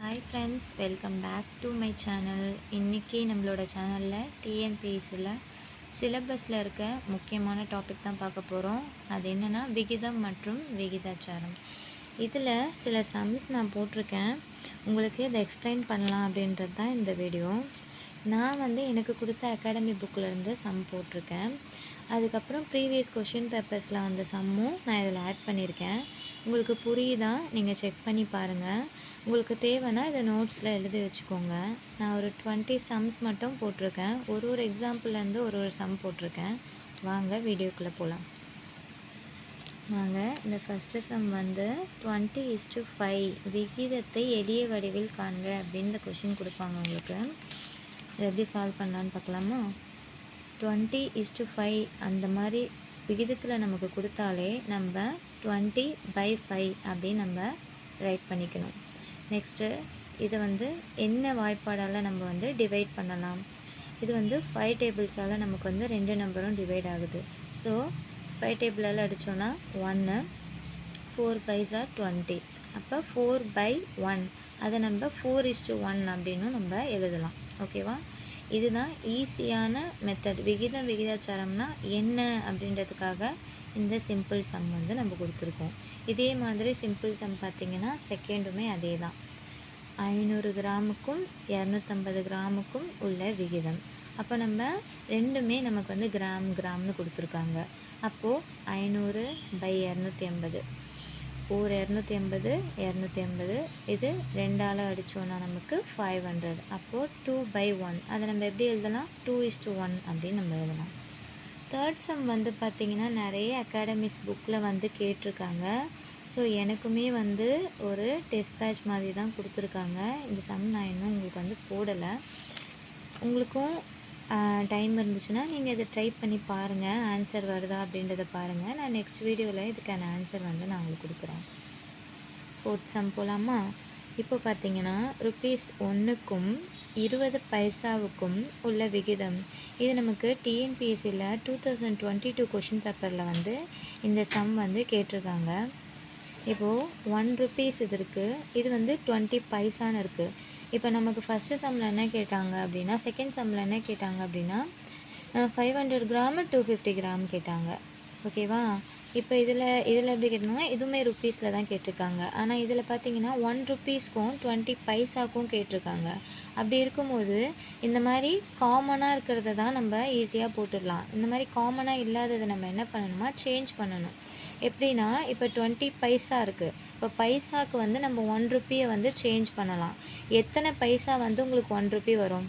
Hi friends, welcome back to my channel. இன்னைக்கு நம்மளோட சேனலில் டிஎன்பிஎஸ்சியில் சிலபஸில் இருக்க முக்கியமான டாபிக் தான் பார்க்க போகிறோம். அது என்னென்னா விகிதம் மற்றும் விகிதாச்சாரம். இதில் சில சம்ஸ் நான் போட்டிருக்கேன், உங்களுக்கு இதை எக்ஸ்பிளைன் பண்ணலாம் அப்படின்றது தான் இந்த வீடியோ. நான் எனக்கு கொடுத்த அகாடமி புக்கிலேருந்து சம் போட்டிருக்கேன். அதுக்கப்புறம் ப்ரீவியஸ் கொஷின் பேப்பர்ஸில் வந்த சம்மும் நான் இதில் ஆட் பண்ணியிருக்கேன். உங்களுக்கு புரியுதா நீங்கள் செக் பண்ணி பாருங்கள். உங்களுக்கு தேவைன்னா இதை நோட்ஸில் எழுதி வச்சுக்கோங்க. நான் ஒரு 20 சம்ஸ் மட்டும் போட்டிருக்கேன். ஒரு எக்ஸாம்பிள்லேருந்து ஒரு சம் போட்டிருக்கேன். வாங்க வீடியோக்குள்ளே போகலாம். வாங்க, இந்த ஃபஸ்ட்டு சம் 20:5 விகிதத்தை எளிய வடிவில் காண்க அப்படின்னு இந்த கொஷின் கொடுப்பாங்க உங்களுக்கு. இதை எப்படி சால்வ் பண்ணலான்னு பார்க்கலாமா? 20:5 அந்த மாதிரி விகிதத்தில் நமக்கு கொடுத்தாலே நம்ம 20/5 அப்படின்னு நம்ம ரைட் பண்ணிக்கணும். நெக்ஸ்ட்டு இதை என்ன வாய்ப்பாடால் நம்ம டிவைட் பண்ணலாம். இது 5 டேபிள்ஸால் நமக்கு 2 நம்பரும் டிவைட் ஆகுது. So 5 டேபிளால் அடித்தோன்னா 1, 4 5s are 20. அப்போ 4/1 அதை நம்ம 4:1 அப்படின்னும் நம்ம எழுதலாம். ஓகேவா? இதுதான் ஈஸியான மெத்தட். விகிதாச்சாரம்னா என்ன அப்படின்றதுக்காக இந்த சிம்பிள் சம் நம்ம கொடுத்துருக்கோம். இதே மாதிரி சிம்பிள் சம் பார்த்திங்கன்னா செகண்டுமே அதே தான். 500 கிராமுக்கும் 250 கிராமுக்கும் உள்ள விகிதம். அப்போ நம்ம ரெண்டுமே நமக்கு கிராம்னு கொடுத்துருக்காங்க. அப்போது 500/250, ஒரு 250 250, இது 2ஆல் அடித்தோன்னா நமக்கு 500. அப்போது 2/1 அதை நம்ம எப்படி எழுதலாம்? 2:1 அப்படின்னு நம்ம எழுதலாம். தேர்ட் சம் பார்த்திங்கன்னா நிறைய அகாடமிக்ஸ் புக்கில் கேட்டிருக்காங்க. ஸோ எனக்குமே ஒரு டெஸ்ட் பேட்ச் மாதிரி தான் கொடுத்துருக்காங்க. இந்த சம் நான் இன்னும் உங்களுக்கு போடலை. உங்களுக்கும் டைம் இருந்துச்சுன்னா நீங்கள் இதை ட்ரை பண்ணி பாருங்கள், ஆன்சர் வருதா அப்படின்றத பாருங்கள். நான் நெக்ஸ்ட் வீடியோவில் இதுக்கான ஆன்சர் நான் உங்களுக்கு கொடுக்குறேன். ஃபோர்த் சம் போகலாமா? இப்போ பார்த்தீங்கன்னா ₹1க்கும் 20 பைசாவுக்கும் உள்ள விகிதம். இது நமக்கு டிஎன்பிஎஸ்சியில் 2022 கொஷின் பேப்பரில் இந்த சம் கேட்டிருக்காங்க. இப்போது ₹1 இது இருக்குது, இது 20 பைசான்னு இருக்குது. இப்போ நமக்கு ஃபஸ்ட்டு சம்மில் என்ன கேட்டாங்க அப்படின்னா, செகண்ட் சம்மில் என்ன கேட்டாங்க அப்படின்னா 500 கிராம் 250 கிராம் கேட்டாங்க. ஓகேவா? இப்போ இதில் எப்படி கேட்டாங்க, இதுவுமே ருப்பீஸில் தான் கேட்டிருக்காங்க. ஆனால் இதில் பார்த்தீங்கன்னா ₹1க்கும் 20 பைசாக்கும் கேட்டிருக்காங்க. அப்படி இருக்கும்போது இந்த மாதிரி காமனாக இருக்கிறத தான் நம்ம ஈஸியாக போட்டுடலாம். இந்த மாதிரி காமனாக இல்லாததை நம்ம என்ன பண்ணணுமா, சேஞ்ச் பண்ணணும். எப்படின்னா இப்போ 20 பைசா இருக்குது. இப்போ பைசாவுக்கு நம்ம ₹1 சேஞ்ச் பண்ணலாம். எத்தனை பைசா உங்களுக்கு ₹1 வரும்?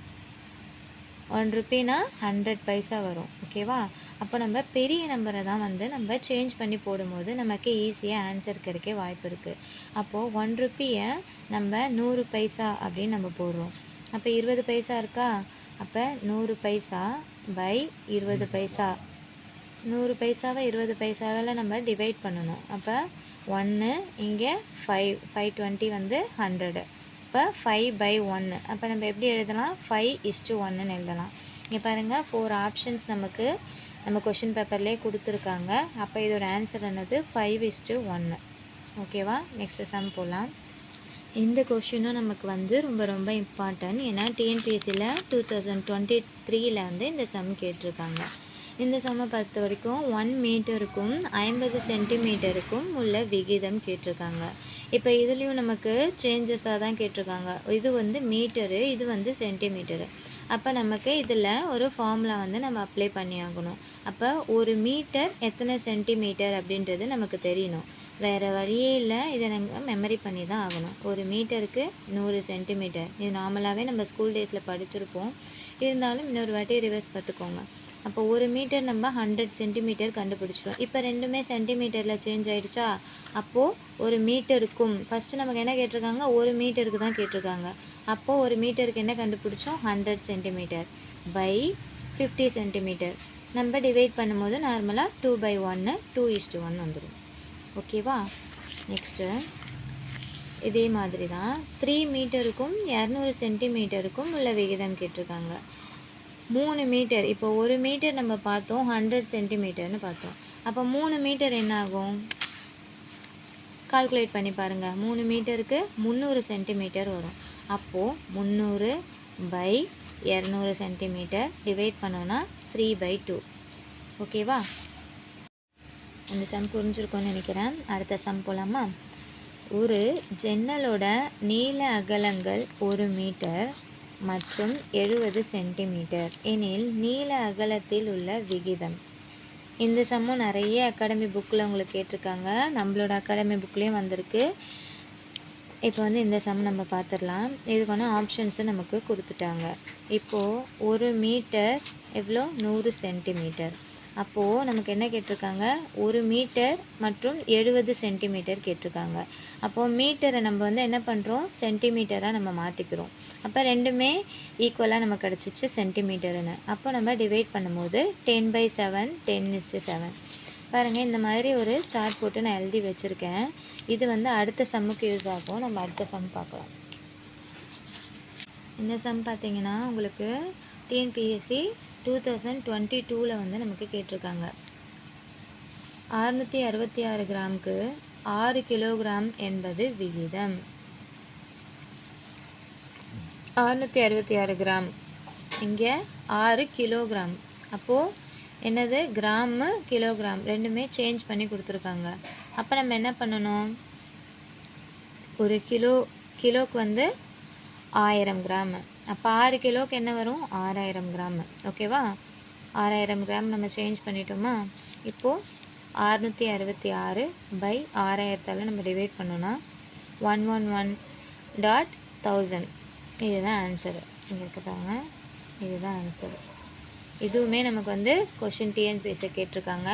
₹1னா 100 பைசா வரும். ஓகேவா? அப்போ நம்ம பெரிய நம்பரை தான் நம்ம சேஞ்ச் பண்ணி போடும்போது நமக்கு ஈஸியாக ஆன்சர் கிடைக்க வாய்ப்பு இருக்குது. அப்போது ₹1 நம்ம 100 பைசா அப்படின்னு நம்ம போடுறோம். அப்போ 20 பைசா இருக்கா? அப்போ 100 பைசா பை 20 பைசா. 100 பைசாவை 20 பைசாவால் நம்ம டிவைட் பண்ணணும். அப்போ 1 இங்கே 5, 520 100. இப்போ 5/1. அப்போ நம்ம எப்படி எழுதலாம்? 5:1ன்னு எழுதலாம். இங்கே பாருங்கள், 4 ஆப்ஷன்ஸ் நமக்கு நம்ம கொஷின் பேப்பர்லேயே கொடுத்துருக்காங்க. அப்போ இதோட ஆன்சர் என்னது? 5:1. ஓகேவா? நெக்ஸ்ட் சம் போகலாம். இந்த கொஷினும் நமக்கு ரொம்ப ரொம்ப இம்பார்ட்டன்ட். ஏன்னா டிஎன்பிஎஸ்சியில் 2023 இந்த சம் கேட்டிருக்காங்க. இந்த சம்மை பொறுத்த வரைக்கும் 1 மீட்டருக்கும் 50 சென்டிமீட்டருக்கும் உள்ள விகிதம் கேட்டிருக்காங்க. இப்போ இதுலேயும் நமக்கு சேஞ்சஸாக தான் கேட்டிருக்காங்க. இது மீட்டரு, இது சென்டிமீட்டரு. அப்போ நமக்கு இதில் ஒரு ஃபார்முலா நம்ம அப்ளை பண்ணி ஆகணும். அப்போ ஒரு மீட்டர் எத்தனை சென்டிமீட்டர் அப்படின்றது நமக்கு தெரியணும். வேறு வழியே இல்லை, இதை நாங்கள் மெமரி பண்ணி தான் ஆகணும். ஒரு மீட்டருக்கு 100 சென்டிமீட்டர். இது நார்மலாகவே நம்ம ஸ்கூல் டேஸில் படிச்சிருப்போம். இருந்தாலும் இன்னொரு வாட்டி ரிவர்ஸ் பார்த்துக்கோங்க. அப்போ ஒரு மீட்டர் நம்ம 100 சென்டிமீட்டர் கண்டுபிடிச்சிட்டோம். இப்போ ரெண்டுமே சென்டிமீட்டரில் சேஞ்ச் ஆகிடுச்சா? அப்போது ஒரு மீட்டருக்கும் ஃபஸ்ட்டு நமக்கு என்ன கேட்டிருக்காங்க? ஒரு மீட்டருக்கு தான் கேட்டிருக்காங்க. அப்போது ஒரு மீட்டருக்கு என்ன கண்டுபிடிச்சோம்? 100 சென்டிமீட்டர் பை 50 சென்டிமீட்டர். நம்ம டிவைட் பண்ணும்போது நார்மலாக 2/1 2:1 வந்துடும். ஓகேவா? நெக்ஸ்ட்டு இதே மாதிரி தான் 3 மீட்டருக்கும் 200 சென்டிமீட்டருக்கும் உள்ள விகிதம் கேட்டிருக்காங்க. 3 மீட்டர். இப்போ ஒரு மீட்டர் நம்ம பார்த்தோம், 100 சென்டிமீட்டர்னு பார்த்தோம். அப்போ 3 மீட்டர் என்ன ஆகும்? கால்குலேட் பண்ணி பாருங்கள். 3 மீட்டருக்கு 300 சென்டிமீட்டர் வரும். அப்போது 300/200 சென்டிமீட்டர் டிவைட் பண்ணோன்னா 3/2. ஓகேவா? இந்த சம் புரிஞ்சிருக்கும்னு நினைக்கிறேன். அடுத்த சம் போகலாமா? ஒரு ஜன்னலோட நீள அகலங்கள் 1 மீட்டர் மற்றும் 70 சென்டிமீட்டர் எனில் நீள அகலத்தில் உள்ள விகிதம். இந்த சம்மும் நிறைய அகாடமி புக்கில் உங்களுக்கு கேட்டிருக்காங்க. நம்மளோட அகாடமி புக்லேயும் வந்திருக்கு. இப்போ வந்து இந்த சம் நம்ம பார்த்துடலாம். இதுக்கான ஆப்ஷன்ஸும் நமக்கு கொடுத்துட்டாங்க. இப்போது 1 மீட்டர் எவ்வளோ? 100 சென்டிமீட்டர். அப்போது நமக்கு என்ன கேட்டிருக்காங்க? 1 மீட்டர் மற்றும் 70 சென்டிமீட்டர் கேட்டிருக்காங்க. அப்போது மீட்டரை நம்ம வந்து என்ன பண்ணுறோம்? சென்டிமீட்டராக நம்ம மாற்றிக்கிறோம். அப்போ ரெண்டுமே ஈக்குவலாக நமக்கு கிடச்சிச்சு சென்டிமீட்டருன்னு. அப்போ நம்ம டிவைட் பண்ணும்போது 10/7 10:7. பாருங்கள், இந்த மாதிரி ஒரு சார்ட் போட்டு நான் எழுதி வச்சுருக்கேன். இது வந்து அடுத்த சம்முக்கு யூஸ் ஆகும். நம்ம அடுத்த சம் பார்க்கலாம். இந்த சம் பார்த்தீங்கன்னா உங்களுக்கு டிஎன்பிஎஸ்சி 2022 வந்து நமக்கு கேட்டிருக்காங்க. 666 கிராமுக்கு 6 கிலோகிராம் என்பது விகிதம். 666 கிராம், இங்கே 6 கிலோகிராம். அப்போது என்னது? கிராமு கிலோகிராம் ரெண்டுமே சேஞ்ச் பண்ணி கொடுத்துருக்காங்க. அப்போ நம்ம என்ன பண்ணணும்? ஒரு கிலோக்கு வந்து 1000 கிராம். அப்போ 6 கிலோக்கு என்ன வரும்? 6000 கிராம். ஓகேவா? 6000 கிராம் நம்ம சேஞ்ச் பண்ணிட்டோமா? இப்போது 666/6000 நம்ம டிவைட் பண்ணோன்னா 111.1000. இதுதான் ஆன்சரு. இங்கே இருக்காங்க, இதுதான் ஆன்சரு. இதுவுமே நமக்கு வந்து கொஷின் டிஎன்பிஎஸ்சி கேட்டிருக்காங்க.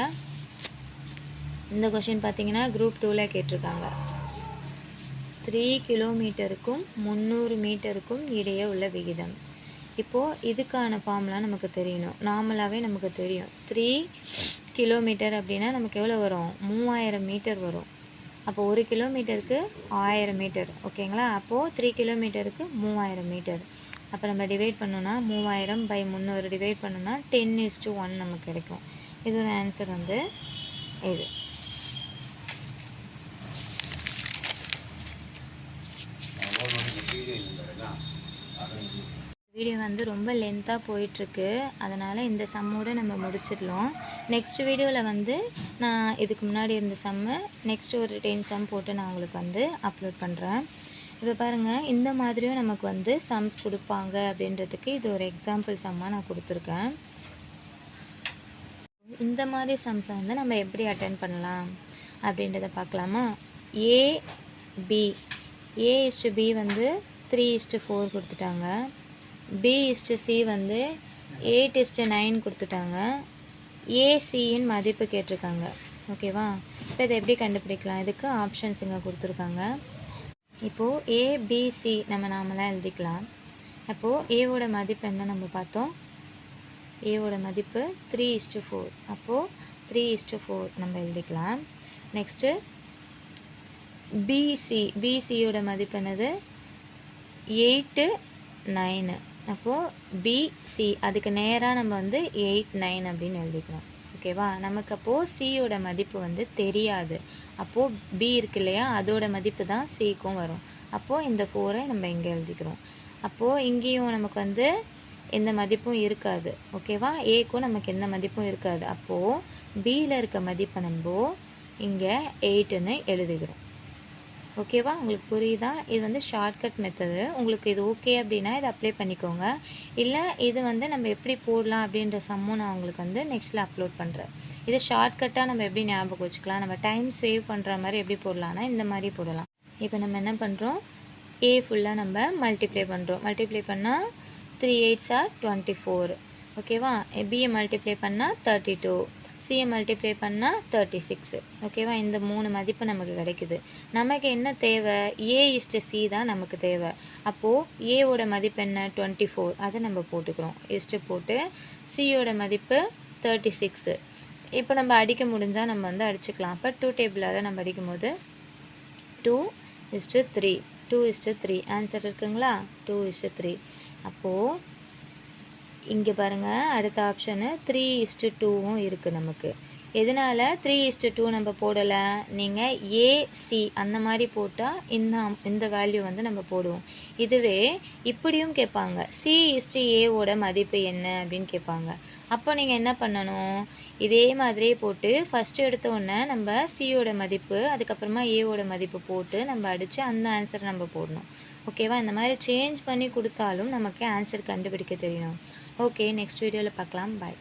இந்த கொஷின் பார்த்தீங்கன்னா குரூப் 2ல் கேட்டிருக்காங்க. 3 கிலோமீட்டருக்கும் 300 மீட்டருக்கும் இடையே உள்ள விகிதம். இப்போது இதுக்கான ஃபார்ம்லாம் நமக்கு தெரியணும். நார்மலாகவே நமக்கு தெரியும். 3 கிலோமீட்டர் அப்படின்னா நமக்கு எவ்வளோ வரும்? 3000 மீட்டர் வரும். அப்போ 1 கிலோமீட்டருக்கு 1000 மீட்டர். ஓகேங்களா? அப்போது 3 கிலோமீட்டருக்கு 3000 மீட்டர். அப்போ நம்ம டிவைட் பண்ணோன்னா 3000/300 டிவைட் பண்ணோன்னா 10:1 நமக்கு கிடைக்கும். இதோட ஆன்சர் வந்து இது. வீடியோ வந்து ரொம்ப லென்த்தாக போயிட்டுருக்கு. அதனால் இந்த சம்மோடு நம்ம முடிச்சிடலாம். நெக்ஸ்ட் வீடியோவில் வந்து நான் இதுக்கு முன்னாடி இருந்த சம்மு நெக்ஸ்ட் ஒரு 10 சம் போட்டு நான் உங்களுக்கு வந்து அப்லோட் பண்ணுறேன். இப்போ பாருங்கள், இந்த மாதிரியும் நமக்கு வந்து சம்ஸ் கொடுப்பாங்க அப்படின்றதுக்கு இது ஒரு எக்ஸாம்பிள் சம்மாக நான் கொடுத்துருக்கேன். இந்த மாதிரி சம்ஸை வந்து நம்ம எப்படி அட்டென்ட் பண்ணலாம் அப்படின்றத பார்க்கலாமா? ஏபி A/B வந்து 3:4 கொடுத்துட்டாங்க. B/C வந்து 8:9 கொடுத்துட்டாங்க. ACயின் மதிப்பு கேட்டிருக்காங்க. ஓகேவா? இப்போ இதை எப்படி கண்டுபிடிக்கலாம்? இதுக்கு ஆப்ஷன்ஸ் இங்கே கொடுத்துருக்காங்க. இப்போது ABC நம்ம நாமளாக எழுதிக்கலாம். அப்போது ஏவோட மதிப்பு என்ன நம்ம பார்த்தோம்? ஏவோட மதிப்பு 3:4. அப்போது 3:4 நம்ம எழுதிக்கலாம். நெக்ஸ்ட்டு பிசியோட மதிப்பு என்னது? 8:9. அப்போது பிசி அதுக்கு நேராக நம்ம வந்து 8:9 அப்படின்னு எழுதிக்கணும். ஓகேவா? நமக்கு அப்போது சியோட மதிப்பு வந்து தெரியாது. அப்போது பி இருக்கு இல்லையா, அதோட மதிப்பு தான் சிக்கும் வரும். அப்போது இந்த 4ஐ நம்ம இங்கே எழுதிக்கிறோம். அப்போது இங்கேயும் நமக்கு வந்து எந்த மதிப்பும் இருக்காது. ஓகேவா? ஏக்கும் நமக்கு எந்த மதிப்பும் இருக்காது. அப்போது பியில் இருக்க மதிப்பை நம்ம இங்கே 8ன்னு எழுதிக்கிறோம். ஓகேவா? உங்களுக்கு புரியுதா? இது வந்து ஷார்ட்கட் மெத்தடு. உங்களுக்கு இது ஓகே அப்படின்னா இதை அப்ளை பண்ணிக்கோங்க. இல்லை இது வந்து நம்ம எப்படி போடலாம் அப்படின்ற சம்மும் நான் உங்களுக்கு வந்து நெக்ஸ்ட்டில் அப்லோட் பண்ணுறேன். இதை ஷார்ட்கட்டாக நம்ம எப்படி ஞாபகம் வச்சுக்கலாம், நம்ம டைம் சேவ் பண்ணுற மாதிரி எப்படி போடலான்னா இந்த மாதிரி போடலாம். இப்போ நம்ம என்ன பண்ணுறோம்? ஏ ஃபுல்லாக நம்ம மல்டிப்ளை பண்ணுறோம். மல்டிப்ளை பண்ணால் 3 8s are 24. ஓகேவா? பியை மல்டிப்ளை பண்ணால் 32, சியை மல்டிப்ளை பண்ணால் 36. ஓகேவா? இந்த 3 மதிப்பு நமக்கு கிடைக்குது. நமக்கு என்ன தேவை? A/C தான் நமக்கு தேவை. அப்போது ஏவோட மதிப்பு என்ன? 24. அதை நம்ம போட்டுக்கிறோம். இஸ்ட்டு போட்டு சியோட மதிப்பு 36. இப்போ நம்ம அடிக்க முடிஞ்சால் நம்ம வந்து அடிச்சுக்கலாம். அப்போ 2 டேபிளால் நம்ம அடிக்கும்போது 2:3. 2:3 ஆன்சர் இருக்குங்களா? 2:3. அப்போது இங்கே பாருங்கள், அடுத்த ஆப்ஷனு 3:2வும் இருக்குது நமக்கு. எதனால 3:2 நம்ம போடலை, நீங்கள் ஏசி அந்த மாதிரி போட்டால் இந்த வேல்யூ வந்து நம்ம போடுவோம். இதுவே இப்படியும் கேட்பாங்க, C:Aவோட மதிப்பு என்ன அப்படின்னு கேட்பாங்க. அப்போ நீங்கள் என்ன பண்ணணும், இதே மாதிரியே போட்டு ஃபஸ்ட்டு எடுத்த உடனே நம்ம சியோட மதிப்பு அதுக்கப்புறமா ஏவோட மதிப்பு போட்டு நம்ம அடித்து அந்த ஆன்சர் நம்ம போடணும். ஓகேவா? இந்த மாதிரி சேஞ்ச் பண்ணி கொடுத்தாலும் நமக்கு ஆன்சர் கண்டுபிடிக்க தெரியணும். ஓகே, நெக்ஸ்ட் வீடியோவில் பார்க்கலாம். பாய்.